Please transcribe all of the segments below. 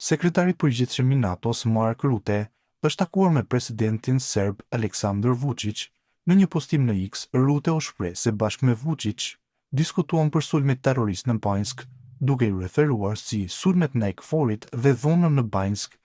Sekretari i përgjithshëm i NATO-s Mark Rutte është takuar me presidentin serb Aleksandar Vučić. Në një postim në X, Rutte u shpreh se bashkë me Vučić diskutuan për sulmet terrorist në Banjsk, duke i referuar si sulmet në Ekforit dhe dhunën në Banjsk.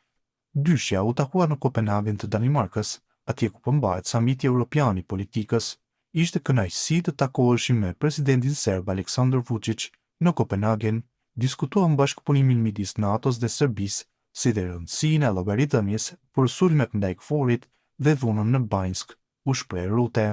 Dyshja u takua në Kopenhagen të Danimarkës, atje ku përmbahet samiti evropian i politikës. Ishte kënaqësi të takoheshim me presidentin serb Aleksandar Vučić në Kopenhagen, diskutuan bashkëpunimin midis NATO-s dhe Serbisë, si dhe rëndësinë e llogaritënies për sulmet ndaj Ekforit dhe dhunën në Banjsk, u shpreh Rutte.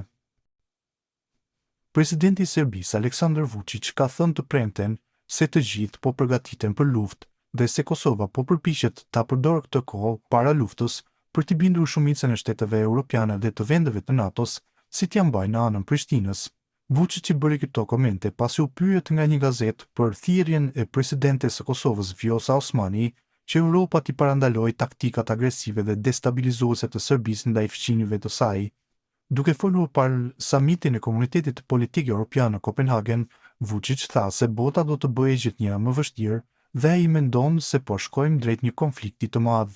Presidenti i Serbisë Aleksandar Vučić ka thënë të premten se të gjithë po përgatiten për luftë dhe se Kosova po përpiqet ta përdorë këtë kohë para luftës për t'i bindur shumicën e shteteve europiane dhe të vendeve të NATO-s, si t'ja mbajnë në anën Prishtinës. Vučić i bëri këto komente pasi u pyet nga një gazetë për thirrjen e presidentes së Kosovës Vjosa Osmani që Europa t'i parandaloj taktikat agresive dhe destabilizuese të Serbisë ndaj fëmijëve të saj. Duke folur për samitin e Komunitetit Politik Evropian në Kopenhagen, Vučić tha se bota do të bëjë gjithnjë më vështirë dhe ai mendon se po shkojmë drejt një konflikti të madh.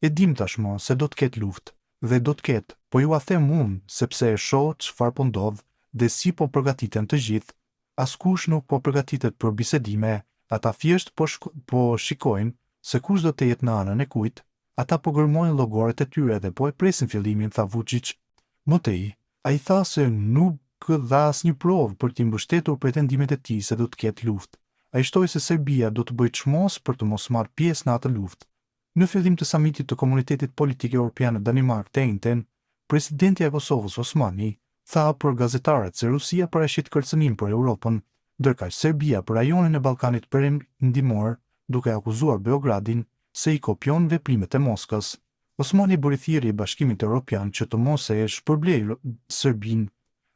E dim tashmë se do të ketë luftë dhe do të ketë, po ju a them unë sepse e shoh çfarë po ndodh dhe si po përgatiten të gjithë. Askush nuk po përgatitet për bisedime, ata thjesht po shikojnë se kush do të jetë në anën e kujt, ata po gërmojnë llogoret e tyre dhe po e presin fillimin, tha Vučić. Më tej, ai tha se nuk dha asnjë provë për t'i mbështetur pretendimet e tij se do të ketë luftë. Ai shtoi se Serbia do të bëjë çmos për të mos marrë pjesë në atë luftë. Në fillim të samitit të Komunitetit Politik Evropian në Danimarkë të njëjtën, presidenti i Kosovës Osmani tha për gazetarët se Rusia paraqit kërcënim për Europën, ndërkaq Serbia për rajonin e Ballkanit Perëndimor, duke akuzuar Beogradin se i kopjon veprimet e Moskës. Osmani bëri thirrje Bashkimit Evropian që të mos e shpërblejë Serbinë.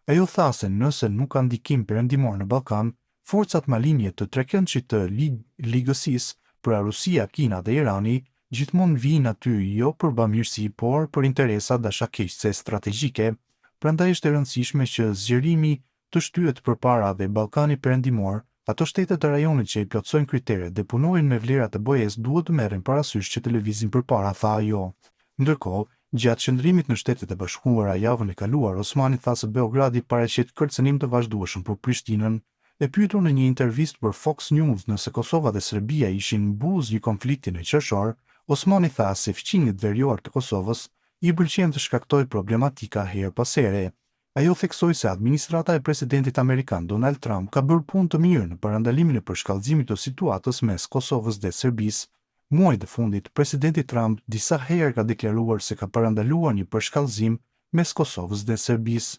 Ajo tha se nëse nuk ka ndikim perëndimor në Ballkan, forcat malinje të trekëndshit të Ligësisë, pra Rusia, Kina dhe Irani, gjithmonë vijnë aty jo për bamirësi, por për interesa dashakeqëse strategjike. Prandaj është e rëndësishme që zgjerimi të shtyhet përpara dhe Ballkani Perëndimor, ato shtete të rajonit që i plotësojnë kriteret dhe punojnë me vlerat e BE-s duhet të merren parasysh që të lëvizin përpara, tha ajo. Ndërkohë, gjatë qëndrimit në Shtetet e Bashkuara javën e kaluar, Osmani tha se Beogradi paraqit kërcënim të vazhdueshëm për Prishtinën. E pyetur në një intervistë për Fox News nëse Kosova dhe Serbia ishin në buzë një konflikti në qershor, Osmani tha se fqinjit verior të Kosovës i pëlqen të shkaktojë problematika her pas here. Ajo theksoi se administrata e presidentit amerikan Donald Trump ka bërë punë të mirë në parandalimin e përshkallëzimit të situatës mes Kosovës dhe Serbisë. Muajt e fundit, presidenti Trump disa herë ka deklaruar se ka parandaluar një përshkallëzim mes Kosovës dhe Serbisë.